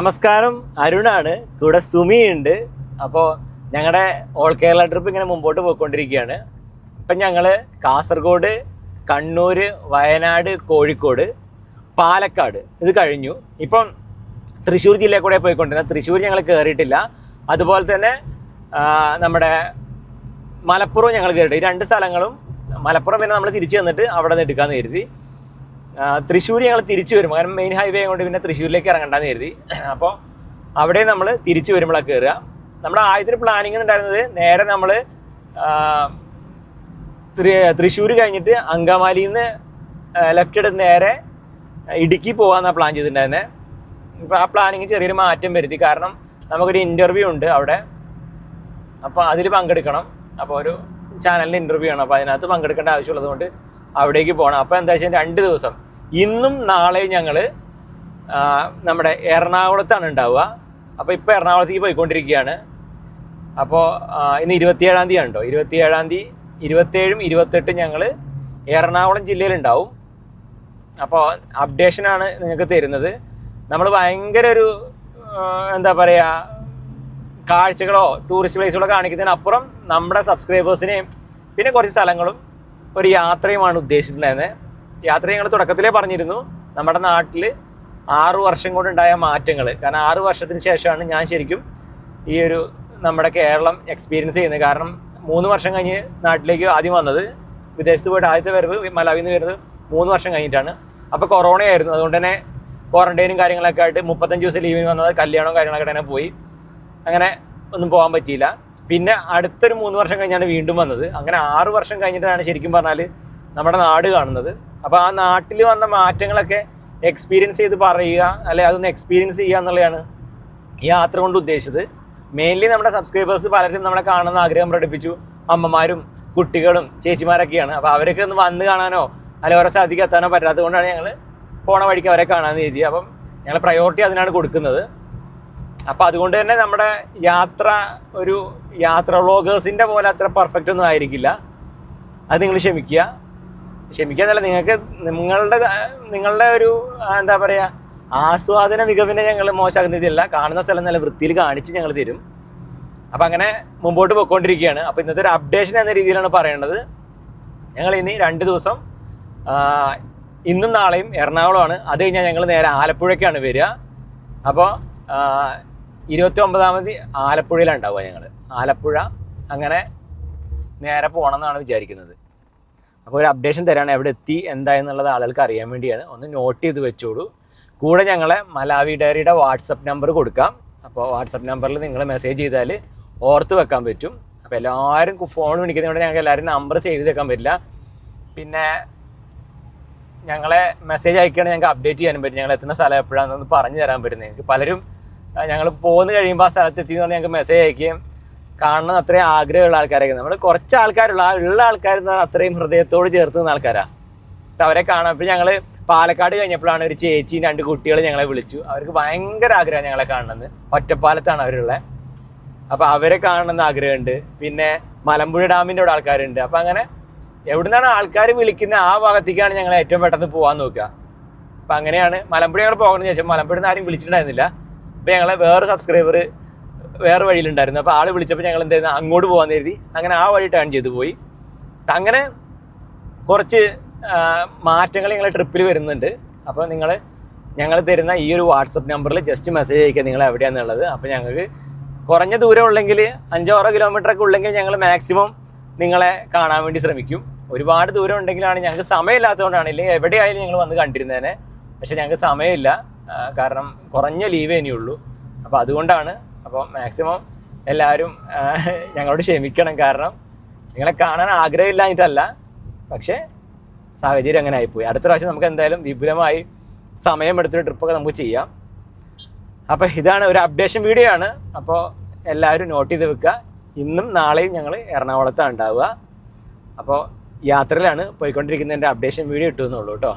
നമസ്കാരം, അരുണാണ്. കൂടെ സുമിയുണ്ട്. അപ്പോൾ ഞങ്ങളുടെ ഓൾ കേരള ട്രിപ്പ് ഇങ്ങനെ മുമ്പോട്ട് പോയിക്കൊണ്ടിരിക്കുകയാണ്. ഇപ്പം ഞങ്ങൾ കാസർഗോഡ്, കണ്ണൂർ, വയനാട്, കോഴിക്കോട്, പാലക്കാട് ഇത് കഴിഞ്ഞു. ഇപ്പം തൃശ്ശൂർ ജില്ലയിൽ കൂടെ പോയിക്കൊണ്ടിരുന്നത്. തൃശ്ശൂർ ഞങ്ങൾ കയറിയിട്ടില്ല. അതുപോലെ തന്നെ നമ്മുടെ മലപ്പുറം ഞങ്ങൾ കയറിയിട്ട്. ഈ രണ്ട് സ്ഥലങ്ങളും മലപ്പുറം പിന്നെ നമ്മൾ തിരിച്ചു വന്നിട്ട് അവിടെ നിന്ന് എടുക്കാമെന്ന് കരുതി. തൃശ്ശൂർ ഞങ്ങൾ തിരിച്ചു വരും, കാരണം മെയിൻ ഹൈവേ കൊണ്ട് പിന്നെ തൃശ്ശൂരിലേക്ക് ഇറങ്ങണ്ടെന്ന് കരുതി. അപ്പോൾ അവിടെ നമ്മൾ തിരിച്ചു വരുമ്പോഴാണ് കയറുക. നമ്മുടെ ആദ്യത്തെ പ്ലാനിങ് ഉണ്ടായിരുന്നത് നേരെ നമ്മൾ തൃശ്ശൂർ കഴിഞ്ഞിട്ട് അങ്കമാലിയിൽ നിന്ന് ലെഫ്റ്റ് എടുത്ത് നേരെ ഇടുക്കി പോകാമെന്നാണ് പ്ലാൻ ചെയ്തിട്ടുണ്ടായിരുന്നത്. ഇപ്പോൾ ആ പ്ലാനിങ് ചെറിയൊരു മാറ്റം വരുത്തി. കാരണം നമുക്കൊരു ഇൻ്റർവ്യൂ ഉണ്ട് അവിടെ, അപ്പോൾ അതിൽ പങ്കെടുക്കണം. അപ്പോൾ ഒരു ചാനലിൻ്റെ ഇൻ്റർവ്യൂ ആണ്, അപ്പോൾ അതിനകത്ത് പങ്കെടുക്കേണ്ട ആവശ്യമുള്ളത് കൊണ്ട് അവിടേക്ക് പോകണം. അപ്പോൾ എന്താ വെച്ചാൽ 2 ദിവസം, ഇന്നും നാളെയും ഞങ്ങൾ നമ്മുടെ എറണാകുളത്താണ് ഉണ്ടാവുക. അപ്പോൾ ഇപ്പോൾ എറണാകുളത്തേക്ക് പോയിക്കൊണ്ടിരിക്കുകയാണ്. അപ്പോൾ ഇന്ന് 27-ാം തീയതി ഉണ്ടോ, 27-ാം തീയതി, 27-ഉം 28-ഉം ഞങ്ങൾ എറണാകുളം ജില്ലയിലുണ്ടാവും. അപ്പോൾ അപ്ഡേഷനാണ് നിങ്ങൾക്ക് തരുന്നത്. നമ്മൾ ഭയങ്കര ഒരു എന്താ പറയുക, കാഴ്ചകളോ ടൂറിസ്റ്റ് പ്ലേസുകളോ കാണിക്കുന്നതിനപ്പുറം നമ്മുടെ സബ്സ്ക്രൈബേഴ്സിനെയും പിന്നെ കുറച്ച് സ്ഥലങ്ങളും ഒരു യാത്രയുമാണ് ഉദ്ദേശിച്ചിട്ടുണ്ടായിരുന്നത്. യാത്ര ഞങ്ങൾ തുടക്കത്തിലേ പറഞ്ഞിരുന്നു, നമ്മുടെ നാട്ടിൽ 6 വർഷം കൊണ്ടുണ്ടായ മാറ്റങ്ങൾ. കാരണം 6 വർഷത്തിന് ശേഷമാണ് ഞാൻ ശരിക്കും ഈ ഒരു നമ്മുടെ കേരളം എക്സ്പീരിയൻസ് ചെയ്യുന്നത്. കാരണം 3 വർഷം കഴിഞ്ഞ് നാട്ടിലേക്ക് ആദ്യം വന്നത്, വിദേശത്ത് പോയിട്ട് ആദ്യത്തെ വരവ് മലാവിൽ നിന്ന് വരുന്നത് 3 വർഷം കഴിഞ്ഞിട്ടാണ്. അപ്പോൾ കൊറോണയായിരുന്നു. അതുകൊണ്ട് തന്നെ ക്വാറന്റൈനും കാര്യങ്ങളൊക്കെ ആയിട്ട് 35 ദിവസം ലീവിന് വന്നത്, കല്യാണവും കാര്യങ്ങളൊക്കെ തന്നെ പോയി, അങ്ങനെ ഒന്നും പോകാൻ പറ്റിയില്ല. പിന്നെ അടുത്തൊരു 3 വർഷം കഴിഞ്ഞാണ് വീണ്ടും വന്നത്. അങ്ങനെ 6 വർഷം കഴിഞ്ഞിട്ടാണ് ശരിക്കും പറഞ്ഞാൽ നമ്മുടെ നാട് കാണുന്നത്. അപ്പോൾ ആ നാട്ടിൽ വന്ന മാറ്റങ്ങളൊക്കെ എക്സ്പീരിയൻസ് ചെയ്ത് പറയുക, അല്ലെ അതൊന്ന് എക്സ്പീരിയൻസ് ചെയ്യുക എന്നുള്ളതാണ് ഈ യാത്ര കൊണ്ട് ഉദ്ദേശിച്ചത്. മെയിൻലി നമ്മുടെ സബ്സ്ക്രൈബേഴ്സ് പലരും നമ്മളെ കാണുന്ന ആഗ്രഹം പ്രകടിപ്പിച്ചു. അമ്മമാരും കുട്ടികളും ചേച്ചിമാരൊക്കെയാണ്. അപ്പോൾ അവരൊക്കെ ഒന്ന് വന്ന് കാണാനോ അല്ലെ ഓരോ സ്ഥലത്തേക്ക് എത്താനോ പറ്റാത്തത് കൊണ്ടാണ് ഞങ്ങൾ പോണ വഴിക്ക് അവരെ കാണാമെന്ന് കരുതി. അപ്പം ഞങ്ങൾ പ്രയോറിറ്റി അതിനാണ് കൊടുക്കുന്നത്. അപ്പോൾ അതുകൊണ്ട് തന്നെ നമ്മുടെ യാത്ര ഒരു യാത്ര വ്ളോഗേഴ്സിൻ്റെ പോലെ അത്ര പെർഫെക്റ്റ് ഒന്നും ആയിരിക്കില്ല. അത് നിങ്ങൾ ക്ഷമിക്കുക എന്നല്ല, നിങ്ങൾക്ക് നിങ്ങളുടെ ഒരു എന്താ പറയുക ആസ്വാദന മികവിനെ ഞങ്ങൾ മോശമാക്കുന്നതില്ല. കാണുന്ന സ്ഥലം നല്ല വൃത്തിയിൽ കാണിച്ച് ഞങ്ങൾ തരും. അപ്പം അങ്ങനെ മുമ്പോട്ട് പോയിക്കൊണ്ടിരിക്കുകയാണ്. അപ്പോൾ ഇന്നത്തെ ഒരു അപ്ഡേഷൻ എന്ന രീതിയിലാണ് പറയേണ്ടത്. ഞങ്ങൾ ഇനി 2 ദിവസം, ഇന്നും നാളെയും എറണാകുളമാണ്. അത് കഴിഞ്ഞാൽ ഞങ്ങൾ നേരെ ആലപ്പുഴയ്ക്കാണ് വരിക. അപ്പോൾ 29-ാം തീയതി ആലപ്പുഴയിലാണ് ഉണ്ടാവുക. ഞങ്ങൾ ആലപ്പുഴ അങ്ങനെ നേരെ പോകണം എന്നാണ് വിചാരിക്കുന്നത്. അപ്പോൾ ഒരു അപ്ഡേഷൻ തരാണ്, എവിടെ എത്തി എന്തായെന്നുള്ളത് ആളുകൾക്ക് അറിയാൻ വേണ്ടിയാണ്. ഒന്ന് നോട്ട് ചെയ്ത് വെച്ചോളൂ. കൂടെ ഞങ്ങളെ മലാവി ഡയറിയുടെ വാട്സപ്പ് നമ്പർ കൊടുക്കാം. അപ്പോൾ വാട്സപ്പ് നമ്പറിൽ നിങ്ങൾ മെസ്സേജ് ചെയ്താൽ ഓർത്ത് വെക്കാൻ പറ്റും. അപ്പോൾ എല്ലാവരും ഫോൺ വിളിക്കുന്നതുകൊണ്ട് ഞങ്ങൾക്ക് എല്ലാവരും നമ്പർ സേവ് ചെയ്ത് വെക്കാൻ പറ്റില്ല. പിന്നെ ഞങ്ങളെ മെസ്സേജ് അയക്കുകയാണെങ്കിൽ ഞങ്ങൾക്ക് അപ്ഡേറ്റ് ചെയ്യാനും പറ്റും. ഞങ്ങൾ എത്തുന്ന സ്ഥലം എപ്പോഴാണെന്നൊന്ന് പറഞ്ഞു തരാൻ പറ്റുന്നത്. എനിക്ക് പലരും ഞങ്ങൾ പോന്ന് കഴിയുമ്പോൾ ആ സ്ഥലത്ത് എത്തിയെന്ന് പറഞ്ഞാൽ ഞങ്ങൾക്ക് മെസ്സേജ് അയക്കുകയും കാണണം അത്രയും ആഗ്രഹമുള്ള ആൾക്കാരൊക്കെ. നമ്മൾ കുറച്ച് ആൾക്കാരുള്ള ആൾക്കാരെന്ന് പറഞ്ഞാൽ അത്രയും ഹൃദയത്തോട് ചേർത്ത് നിന്ന ആൾക്കാരാണ്. അപ്പോൾ അവരെ കാണാം. ഇപ്പോൾ ഞങ്ങൾ പാലക്കാട് കഴിഞ്ഞപ്പോഴാണ് ഒരു ചേച്ചിയും 2 കുട്ടികൾ ഞങ്ങളെ വിളിച്ചു. അവർക്ക് ഭയങ്കര ആഗ്രഹം ഞങ്ങളെ കാണണമെന്ന്. ഒറ്റപ്പാലത്താണ് അവരുള്ളത്. അപ്പോൾ അവരെ കാണണമെന്ന് ആഗ്രഹമുണ്ട്. പിന്നെ മലമ്പുഴ ഡാമിൻ്റെ അവിടെ ആൾക്കാരുണ്ട്. അപ്പോൾ അങ്ങനെ എവിടുന്നാണ് ആൾക്കാർ വിളിക്കുന്നത് ആ ഭാഗത്തേക്കാണ് ഞങ്ങൾ ഏറ്റവും പെട്ടെന്ന് പോകാൻ നോക്കുക. അപ്പം അങ്ങനെയാണ് മലമ്പുഴ ഞങ്ങൾ പോകണമെന്ന് ചോദിച്ചാൽ മലമ്പുഴ നിന്ന് ആരും വിളിച്ചിട്ടുണ്ടായിരുന്നില്ല. അപ്പോൾ ഞങ്ങളെ വേറെ സബ്സ്ക്രൈബർ വേറെ വഴിയിലുണ്ടായിരുന്നു. അപ്പോൾ ആൾ വിളിച്ചപ്പോൾ ഞങ്ങൾ എന്തായിരുന്നു അങ്ങോട്ട് പോകാൻ കരുതി. അങ്ങനെ ആ വഴി ടേൺ ചെയ്ത് പോയി. അങ്ങനെ കുറച്ച് മാറ്റങ്ങൾ ഞങ്ങൾ ട്രിപ്പിൽ വരുന്നുണ്ട്. അപ്പോൾ ഞങ്ങൾ തരുന്ന ഈ ഒരു വാട്സപ്പ് നമ്പറിൽ ജസ്റ്റ് മെസ്സേജ് അയക്കുക നിങ്ങൾ എവിടെയാണെന്നുള്ളത്. അപ്പോൾ ഞങ്ങൾക്ക് കുറഞ്ഞ ദൂരം ഉള്ളെങ്കിൽ 5-6 കിലോമീറ്ററൊക്കെ ഉള്ളെങ്കിൽ ഞങ്ങൾ മാക്സിമം നിങ്ങളെ കാണാൻ വേണ്ടി ശ്രമിക്കും. ഒരുപാട് ദൂരം ഉണ്ടെങ്കിലാണ് ഞങ്ങൾക്ക് സമയമില്ലാത്തതുകൊണ്ടാണ്. ഇല്ലെങ്കിൽ എവിടെയായാലും ഞങ്ങൾ വന്ന് കണ്ടിരുന്നേനെ. പക്ഷേ ഞങ്ങൾക്ക് സമയമില്ല, കാരണം കുറഞ്ഞ ലീവേ ഇനിയുള്ളൂ. അപ്പോൾ അതുകൊണ്ടാണ്. അപ്പോൾ മാക്സിമം എല്ലാവരും ഞങ്ങളോട് ക്ഷമിക്കണം. കാരണം നിങ്ങളെ കാണാൻ ആഗ്രഹമില്ലാഞ്ഞിട്ടല്ല, പക്ഷേ സാഹചര്യം അങ്ങനെ ആയിപ്പോയി. അടുത്ത പ്രാവശ്യം നമുക്ക് എന്തായാലും വിപുലമായി സമയമെടുത്തൊരു ട്രിപ്പൊക്കെ നമുക്ക് ചെയ്യാം. അപ്പോൾ ഇതാണ് ഒരു അപ്ഡേഷൻ വീഡിയോ ആണ്. അപ്പോൾ എല്ലാവരും നോട്ട് ചെയ്ത് വെക്കുക. ഇന്നും നാളെയും ഞങ്ങൾ എറണാകുളത്താണ് ഉണ്ടാവുക. അപ്പോൾ യാത്രയിലാണ് പോയിക്കൊണ്ടിരിക്കുന്നതിൻ്റെ അപ്ഡേഷൻ വീഡിയോ ഇട്ടുന്നുള്ളൂ കേട്ടോ.